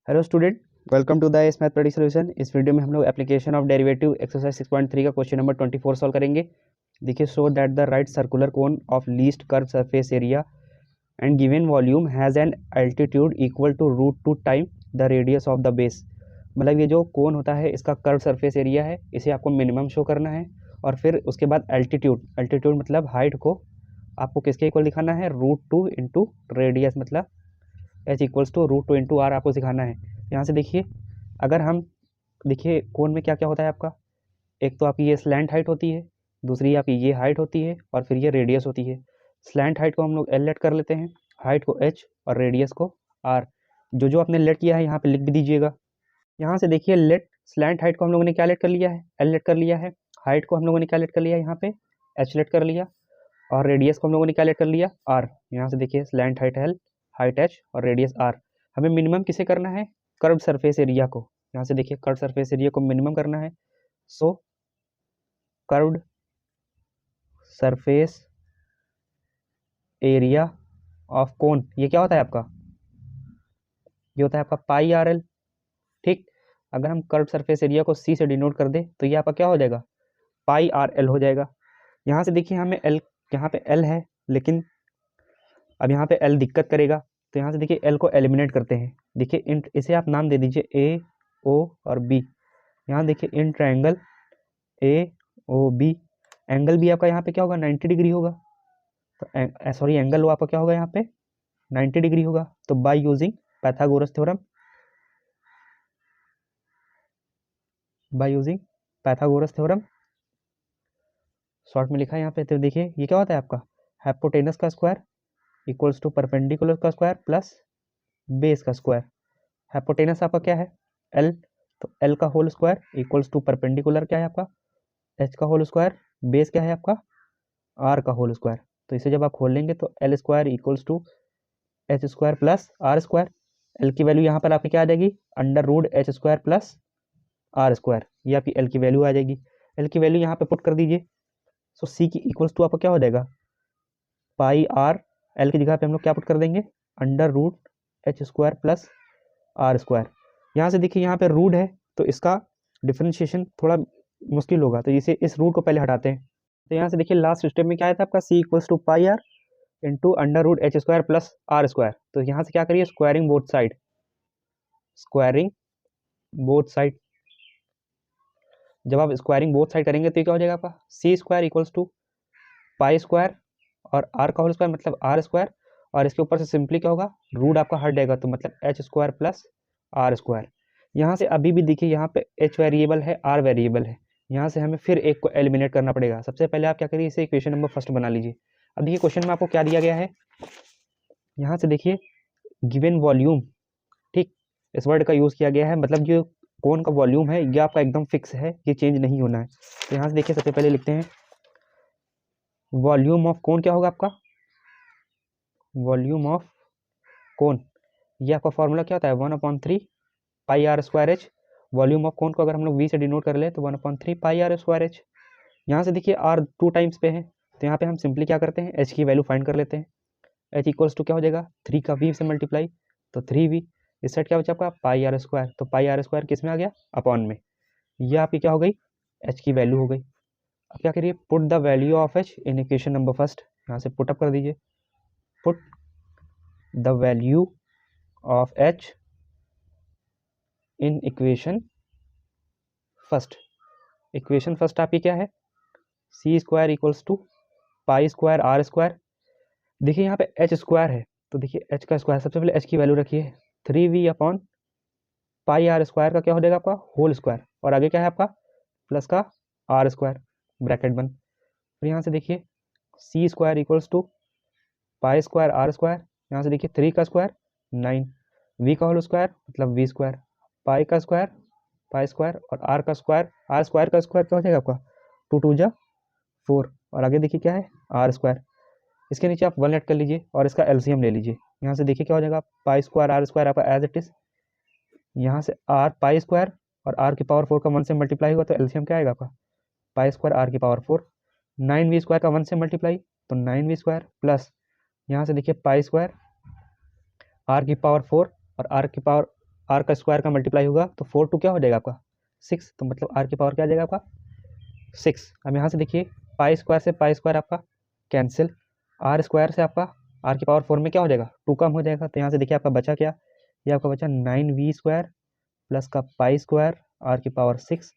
Hello student, welcome to the S mathematics solution. इस video में हम लोग एप्लीकेशन ऑफ डेरिवेटिव एक्सरसाइज 6.3 का क्वेश्चन नंबर 24 सॉल्व करेंगे। देखिए, show that the right circular cone of least curve surface area and given volume has an altitude equal to √2 time the radius of the base. मतलब ये जो कोन होता है इसका curve surface area है, इसे आपको मिनिमम शो करना है। और फिर उसके बाद एल्टीट्यूड मतलब हाइट को आपको किसके इक्वल दिखाना है, √2 इंटू रेडियस मतलब h equals to √2 into r आपको सिखाना है। यहाँ से देखिए, अगर हम देखिए कोन में क्या क्या होता है आपका, एक तो आपकी ये स्लैंट हाइट होती है, दूसरी आपकी ये हाइट होती है, और फिर ये रेडियस होती है। स्लैंट हाइट को हम लोग एल लेट कर लेते हैं, हाइट को एच और रेडियस को आर। जो जो आपने लेट किया है यहाँ पे लिख भी दीजिएगा। यहाँ से देखिए, लेट स्लैंट हाइट को हम लोगों ने क्या लेट कर लिया है, एल लेट कर लिया है। हाइट को हम लोगों ने क्या लेट कर लिया है, यहाँ पे एच लेट कर लिया। और रेडियस को हम लोगों ने क्या लेट कर लिया, आर। यहाँ से देखिए, slant height L, height H और रेडियस आर। हमें मिनिमम किसे करना है, कर्व सरफेस एरिया को। यहाँ से देखिए, कर्व सरफेस एरिया को मिनिमम करना है। So curved surface area of cone, ये क्या होता है आपका, ये होता है आपका पाई आर एल। ठीक, अगर हम कर्व सरफेस एरिया को सी से डिनोट कर दे तो ये आपका क्या हो जाएगा, पाई आर एल हो जाएगा। यहाँ से देखिए, हमें एल, यहाँ पे एल है, लेकिन अब यहाँ पे एल दिक्कत करेगा, तो यहाँ से देखिए एल को एलिमिनेट करते हैं। देखिए इन, इसे आप नाम दे दीजिए ए ओ और बी। यहाँ देखिए in triangle a o b, angle भी आपका यहाँ पे क्या होगा, 90 डिग्री होगा। तो सॉरी, एंगल वो आपका क्या होगा यहाँ पे 90 डिग्री होगा। तो by using Pythagoras theorem, by using Pythagoras theorem short में लिखा है यहाँ पे। तो देखिए ये क्या होता है आपका, हाइपोटेनस का स्क्वायर इक्वल्स टू परपेंडिकुलर का स्क्वायर प्लस बेस का स्क्वायर। हाइपोटेनस आपका क्या है, एल, तो एल का whole square equals to perpendicular क्या है आपका, एच का होल स्क्वायर, बेस क्या है आपका, आर का होल स्क्वायर। तो इसे जब आप खोल लेंगे तो l square equals to h square plus r square. L की वैल्यू यहाँ पर आपकी क्या आ जाएगी, √एच स्क्वायर प्लस आर स्क्वायर, ये आपकी एल की वैल्यू आ जाएगी। एल की वैल्यू यहाँ पे पुट कर दीजिए। सो सी की इक्वल्स टू आपका क्या हो जाएगा, पाई आर एल की जगह पे हम लोग क्या पुट कर देंगे, √एच स्क्वायर प्लस आर स्क्वायर। यहाँ से देखिए, यहाँ पे रूट है तो इसका डिफ्रेंशिएशन थोड़ा मुश्किल होगा, तो इसे इस रूट को पहले हटाते हैं। तो यहाँ से देखिए, लास्ट स्टेप में क्या आया था आपका, c equals to pi r into √h square plus r square. तो यहाँ से क्या करिए, squaring both side, squaring both side. जब आप स्क्वायरिंग बोथ साइड करेंगे तो क्या हो जाएगा आपका, c square equals to pi square और आर का होल स्क्वायर मतलब आर स्क्वायर, और इसके ऊपर से सिंपली क्या होगा, रूट आपका हट जाएगा, तो मतलब h square plus r square. यहाँ से अभी भी देखिए, यहाँ पे एच वेरिएबल है, आर वेरिएबल है। यहाँ से हमें फिर एक को एलिमिनेट करना पड़ेगा। सबसे पहले आप क्या करिए, इसे इक्वेशन नंबर फर्स्ट बना लीजिए। अब देखिए क्वेश्चन में आपको क्या दिया गया है, यहाँ से देखिए गिवन वॉल्यूम, ठीक, इस वर्ड का यूज़ किया गया है, मतलब जो कोन का वॉल्यूम है ये आपका एकदम फिक्स है, ये चेंज नहीं होना है। तो यहाँ से देखिए, सबसे पहले लिखते हैं वॉल्यूम ऑफ कोन क्या होगा आपका, वॉल्यूम ऑफ कोन, ये आपका फॉर्मूला क्या होता है, 1/3 pi r square h. Volume of cone को अगर हम लोग वी से डिनोट कर ले तो 1/3 पाई आर स्क्वायर एच। यहाँ से देखिए आर 2 टाइम्स पे है, तो यहाँ पे हम सिंपली क्या करते हैं, एच की वैल्यू फाइंड कर लेते हैं। एच इक्वल्स टू क्या हो जाएगा, 3 का वी से मल्टीप्लाई, तो 3v, इस साइड क्या बचा आपका पाई आर स्क्वायर, तो पाई आर स्क्वायर किस में आ गया, अपॉन में। ये आपकी क्या हो गई, एच की वैल्यू हो गई। अब क्या करिए, put the value of h in equation number first. यहाँ से पुट अप कर दीजिए, put the value of h in equation first. Equation first आपकी क्या है, c square equals to pi square r square. देखिए यहाँ पे एच स्क्वायर है, तो देखिए एच का स्क्वायर, सबसे पहले एच की वैल्यू रखिए, 3v upon pi r square का क्या हो जाएगा आपका, होल स्क्वायर, और आगे क्या है आपका, प्लस का आर स्क्वायर, ब्रैकेट बंद। फिर यहाँ से देखिए c square equals to pi square r square. यहाँ से देखिए 3 का स्क्वायर 9, वी का होल स्क्वायर मतलब वी स्क्वायर, पाई का स्क्वायर पाई स्क्वायर, और आर का स्क्वायर, आर स्क्वायर का स्क्वायर क्या हो जाएगा आपका, 2 2 जा 4, और आगे देखिए क्या है, आर स्क्वायर। इसके नीचे आप 1 ऐड कर लीजिए और इसका एलसीएम ले लीजिए। यहाँ से देखिए क्या हो जाएगा, पाई स्क्वायर आर स्क्वायर आपका एज इट इज, यहाँ से आर पाई स्क्वायर और आर की पावर 4 का 1 से मल्टीप्लाई हुआ तो एलसीएम क्या आएगा आपका, पाई स्क्वायर आर की पावर 4, 9v स्क्वायर का 1 से मल्टीप्लाई तो 9v स्क्वायर, प्लस यहाँ से देखिए पाई स्क्वायर आर की पावर 4 और आर की पावर आर का स्क्वायर का मल्टीप्लाई होगा तो 4 टू क्या हो जाएगा आपका 6, तो मतलब आर की पावर क्या आ जाएगा आपका 6। अब यहाँ से देखिए पाई स्क्वायर से पाई स्क्वायर आपका कैंसिल, आर स्क्वायर से आपका आर की पावर 4 में क्या हो जाएगा 2 कम हो जाएगा, तो यहाँ से देखिए आपका बचा क्या, ये आपका बचा 9v स्क्वायर प्लस का पाई स्क्वायर आर की पावर 6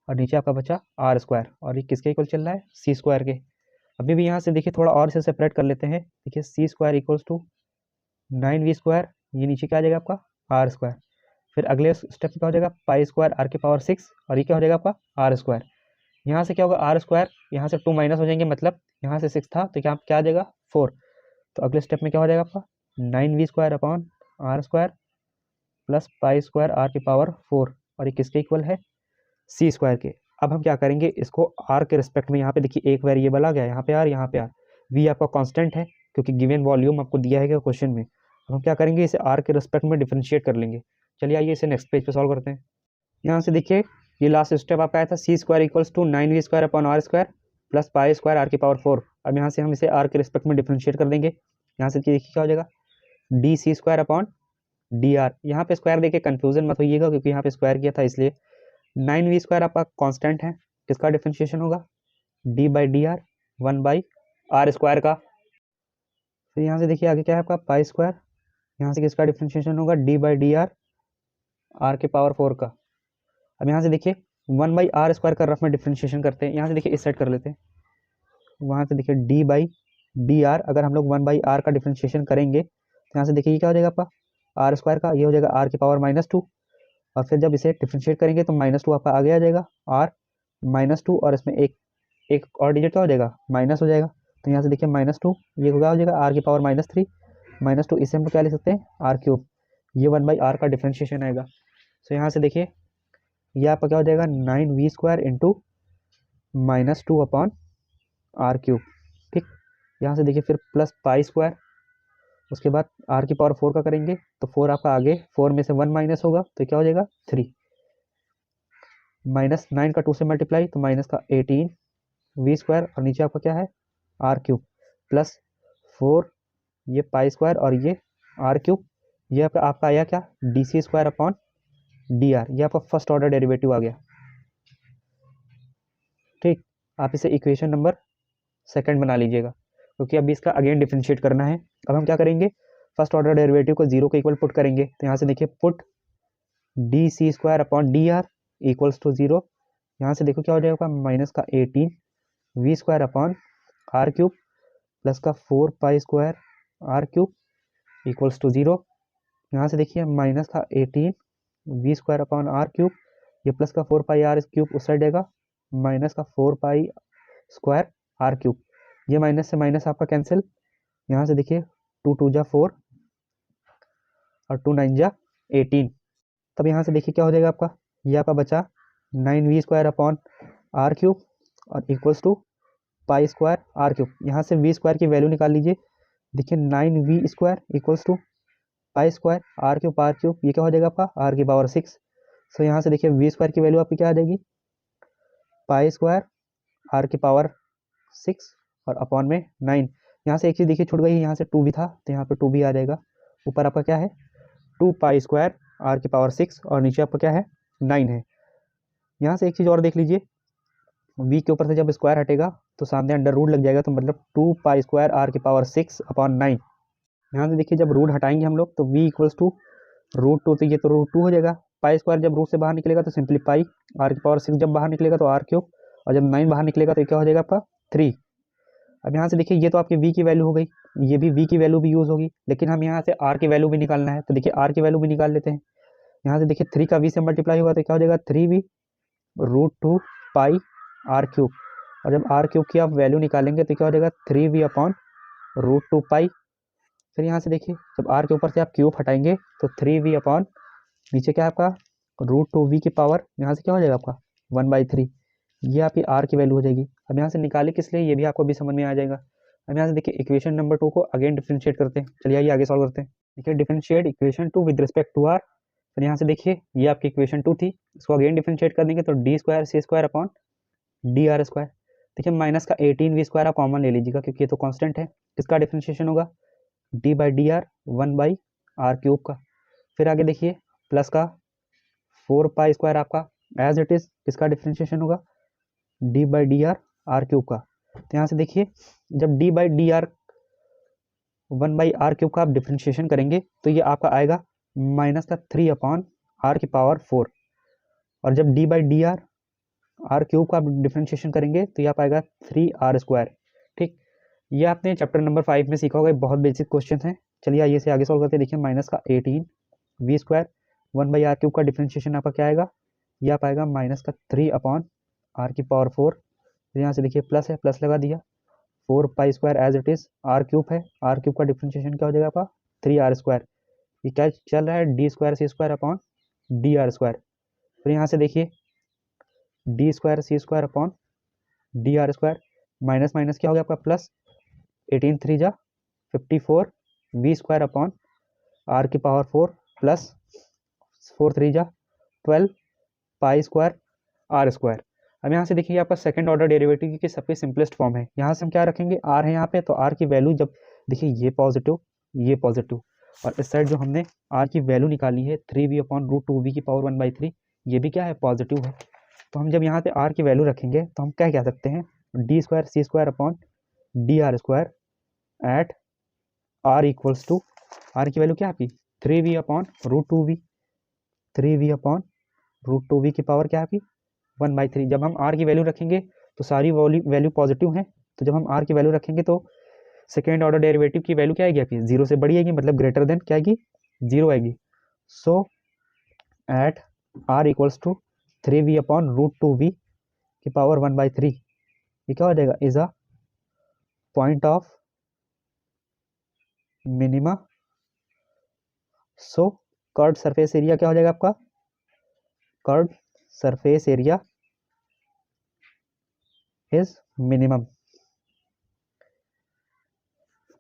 और नीचे आपका बचा आर स्क्वायर, और ये किसके इक्वल चल रहा है सी स्क्वायर के। अभी भी यहाँ से देखिए थोड़ा और इसे सेपरेट कर लेते हैं, देखिए c square equals to 9v square, ये नीचे क्या आ जाएगा आपका आर स्क्वायर, फिर अगले स्टेप में क्या हो जाएगा पाई स्क्वायर आर की पावर 6 और ये क्या हो जाएगा आपका आर स्क्वायर। यहाँ से क्या होगा आर स्क्वायर, यहाँ से 2 माइनस हो जाएंगे, मतलब यहाँ से 6 था तो क्या आ जाएगा 4, तो अगले स्टेप में क्या हो जाएगा आपका 9v square upon r square plus pi square r की पावर 4, और ये किसके इक्वल है सी स्क्वायर के। अब हम क्या करेंगे इसको आर के रिस्पेक्ट में, यहाँ पे देखिए एक वेरिएबल आ गया, यहाँ पे आर यहाँ पे आर, वी आपका कांस्टेंट है क्योंकि गिवन वॉल्यूम आपको दिया है क्वेश्चन में। अब हम क्या करेंगे इसे आर के रिस्पेक्ट में डिफरेंशिएट कर लेंगे। चलिए आइए इसे नेक्स्ट पेज पे सॉल्व करते हैं। यहाँ से देखिए ये लास्ट स्टेप आपका आया था c square equals to 9v square upon r square plus pi square r की पावर 4। अब यहाँ से हम इसे आर के रिस्पेक्ट में डिफरेंशिएट कर देंगे। यहाँ से देखिए क्या हो जाएगा d c square upon d r, यहाँ पे स्क्वायर देखिए कंफ्यूजन मत होइएगा क्योंकि यहाँ पे स्क्वायर किया था इसलिए। 9v स्क्वायर आपका कांस्टेंट है, किसका डिफरेंशिएशन होगा d by d r 1 by r square का। फिर यहाँ से देखिए आगे क्या है आपका पाई स्क्वायर, यहाँ से किसका डिफरेंशिएशन होगा d by d r r के पावर 4 का। अब यहाँ से देखिए 1 बाई आर स्क्वायर का रफ में डिफरेंशिएशन करते हैं, यहाँ से देखिए इस साइड कर लेते हैं, वहाँ से देखिए d बाई डी आर, अगर हम लोग 1 बाई आर का डिफरेंशिएशन करेंगे तो यहाँ से देखिए ये क्या हो जाएगा आपका आर स्क्वायर का, ये हो जाएगा आर की पावर -2, और फिर जब इसे डिफरेंशिएट करेंगे तो -2 आपका आगे आ जाएगा आर -2, और इसमें एक और डिजिट क्या हो जाएगा माइनस हो जाएगा, तो यहाँ से देखिए -2 ये क्या हो जाएगा आर की पावर -3 -2, इसे हम क्या लिख सकते हैं आर क्यूब, ये 1 बाई आर का डिफरेंशिएशन आएगा। तो यहाँ से देखिए ये आपका क्या हो जाएगा 9v square into -2 upon r cube, ठीक। यहाँ से देखिए फिर प्लस पाई स्क्वायर, उसके बाद आर की पावर 4 का करेंगे तो 4 आपका आगे 4 में से 1 माइनस होगा तो क्या हो जाएगा 3, -9 का 2 से मल्टीप्लाई तो माइनस का 18v स्क्वायर, और नीचे आपका क्या है आर क्यूब प्लस 4 ये पाई स्क्वायर और ये आर क्यूब, ये आपका आया क्या d c square upon d r, ये आपका फर्स्ट ऑर्डर डेरिवेटिव आ गया, ठीक। आप इसे इक्वेशन नंबर सेकंड बना लीजिएगा क्योंकि अभी इसका अगेन डिफरेंशिएट करना है। अब हम क्या करेंगे फर्स्ट ऑर्डर डेरिवेटिव को 0 के इक्वल पुट करेंगे, तो यहाँ से देखिए put d c square upon d r equals to 0, यहाँ से देखो क्या हो जाएगा माइनस का 18v square upon r cube plus का 4 pi square r cube equals to 0, यहाँ से देखिए माइनस का 18v square upon r cube, ये प्लस का 4 पाई आर क्यूब उस साइड जाएगा, माइनस का 4 पाई स्क्वायर आर क्यूब, ये माइनस से माइनस आपका कैंसिल, यहाँ से देखिए 2 2 जा 4 और 2 9 जा 18, तब यहाँ से देखिए क्या हो जाएगा आपका ये आपका बचा 9v square upon r cube और equals to pi square r cube, यहाँ से v स्क्वायर की वैल्यू निकाल लीजिए, देखिए 9v square equals to pi square r cube, ये क्या हो जाएगा आपका आर की पावर 6। सो यहाँ से देखिए v स्क्वायर की वैल्यू आपकी क्या आ जाएगी पाई स्क्वायर आर की पावर 6 और अपॉन में 9, यहाँ से एक चीज़ देखिए छूट गई, यहाँ से 2 भी था तो यहाँ पे 2 भी आ जाएगा, ऊपर आपका क्या है 2 पाई स्क्वायर आर की पावर 6 और नीचे आपका क्या है 9 है। यहाँ से एक चीज़ और देख लीजिए v के ऊपर से जब स्क्वायर हटेगा तो सामने अंडर रूट लग जाएगा, तो मतलब 2 पाई स्क्वायर आर की पावर 6 अपॉन 9, यहाँ से देखिए जब रूट हटाएंगे हम लोग तो v इक्वल्स टू √2, तो ये तो √2 हो जाएगा, पाई स्क्वायर जब रूट से बाहर निकलेगा तो सिंपली पाई, आर की पावर 6 जब बाहर निकलेगा तो आर क्यूब, और जब 9 बाहर निकलेगा तो क्या हो जाएगा आपका 3। अब यहाँ से देखिए ये तो आपकी v की वैल्यू हो गई, ये भी v की वैल्यू भी यूज़ होगी, लेकिन हम यहाँ से r की वैल्यू भी निकालना है, तो देखिए r की वैल्यू भी निकाल लेते हैं। यहाँ से देखिए 3 का v से मल्टीप्लाई होगा तो क्या हो जाएगा 3v √2 पाई आर क्यूब, और जब आर क्यूब की आप वैल्यू निकालेंगे तो क्या हो जाएगा 3v अपॉन √2 पाई। फिर यहाँ से देखिए जब आर के ऊपर से आप क्यूब हटाएंगे तो 3v अपॉन नीचे क्या है आपका √2v की पावर, यहाँ से क्या हो जाएगा आपका 1/3, ये आपकी आर की वैल्यू हो जाएगी। अब यहाँ से निकाले किस लिए ये भी आपको भी समझ में आ जाएगा। अब यहाँ से देखिए इक्वेशन नंबर 2 को अगेन डिफरेंशिएट करते हैं, चलिए आइए आगे सॉल्व करते हैं। देखिए differentiate equation 2 with respect to r, फिर यहाँ से देखिए ये आपकी इक्वेशन 2 थी, इसको अगेन डिफरेंशिएट कर देंगे तो d square c square upon d r square, देखिए माइनस का 18v स्क्वायर आप कॉमन ले लीजिएगा क्योंकि ये तो कॉन्स्टेंट है, किसका डिफरेंशिएशन होगा d by d r 1 by r cube का। फिर आगे देखिए प्लस का 4 पाई स्क्वायर आपका एज इट इज किसका डिफ्रेंशिएशन होगा, d by d r r cube का। तो यहाँ से देखिए जब d by d r 1/r cube का आप डिफ्रेंशिएशन करेंगे तो ये आपका आएगा माइनस का 3/r⁴। और जब d by d r r cube का आप डिफ्रेंशिएशन करेंगे तो ये आप आएगा 3r²। ठीक, ये आपने चैप्टर नंबर 5 में सीखा होगा, बहुत बेसिक क्वेश्चन है। चलिए आइए से आगे सॉल्व करते हैं। देखिए माइनस का 18v² 1/r³ का डिफ्रेंशिएशन आपका क्या आएगा, ये आप आएगा माइनस का 3/r⁴। यहाँ से देखिए प्लस है, प्लस लगा दिया, 4 pi square as it is, r³ है, r³ का डिफ्रेंशिएशन क्या हो जाएगा आपका 3r²। ये क्या चल रहा है, d²c²/dr²। फिर यहाँ से देखिए d²c²/dr², माइनस माइनस क्या हो गया आपका प्लस, 18 3 जा 54 v²/r⁴ प्लस 4 3 जा 12 पाई² अब यहाँ से देखिए आपका सेकंड ऑर्डर डेरिवेटिव की सबसे सिंपलेस्ट फॉर्म है। यहाँ से हम क्या रखेंगे, r है यहाँ पे, तो r की वैल्यू जब देखिए ये पॉजिटिव और इस साइड जो हमने r की वैल्यू निकाली है 3v/√2v⁴ ये भी क्या है, पॉजिटिव है। तो हम जब यहाँ पे r की वैल्यू रखेंगे तो हम क्या कह सकते हैं, d²c²/dr² at r equals to, r की वैल्यू क्या आपकी 3v/√2v, 3v/√2v की पावर क्या है आपकी 1/3। जब हम r की वैल्यू रखेंगे तो सारी वैल्यू पॉजिटिव है, तो जब हम r की वैल्यू रखेंगे तो सेकेंड ऑर्डर डेरिवेटिव की वैल्यू क्या आएगी आपकी, 0 से बड़ी आएगी, मतलब ग्रेटर देन क्या आएगी, 0 आएगी। So at r equals to 3v/√2v की पावर 1/3, ये क्या हो जाएगा, is a point of minima. So curved surface area क्या हो जाएगा आपका, curved surface area is minimum.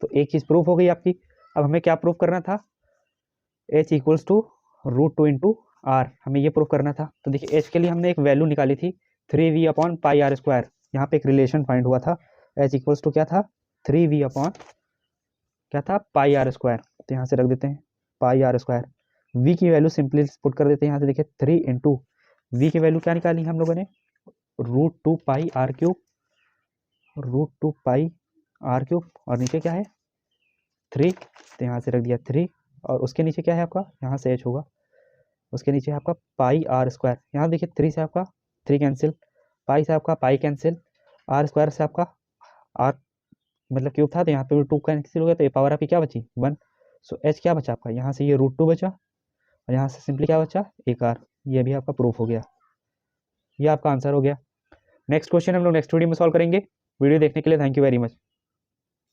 तो एक चीज प्रूफ हो गई आपकी। अब हमें क्या प्रूफ करना था, h equals to √2 into r, हमें ये प्रूफ करना था। तो देखिए h के लिए हमने एक वैल्यू निकाली थी 3v/πr², यहाँ पे एक रिलेशन फाइंड हुआ था, h इक्वल्स टू क्या था 3v/ क्या था πr²। तो यहाँ से रख देते हैं πr², v की वैल्यू सिंपली पुट कर देते हैं। यहाँ से देखिए 3 इंटू v की वैल्यू क्या निकाली हम लोगों ने, √2πr³ और नीचे क्या है 3, तो यहाँ से रख दिया 3 और उसके नीचे क्या है आपका, यहाँ से h होगा, उसके नीचे आपका πr²। यहाँ देखिए 3 से आपका 3 कैंसिल, पाई से आपका पाई कैंसिल, r² से आपका r मतलब क्यूब था तो यहाँ पे 2 कैंसिल हो गया, तो ये पावर आपकी क्या बची 1। सो h क्या बचा आपका, यहाँ से ये √2 बचा और यहाँ से सिंपली क्या बचा एक r। ये भी आपका प्रूफ हो गया, ये आपका आंसर हो गया। नेक्स्ट क्वेश्चन हम लोग नेक्स्ट वीडियो में सॉल्व करेंगे। वीडियो देखने के लिए थैंक यू वेरी मच।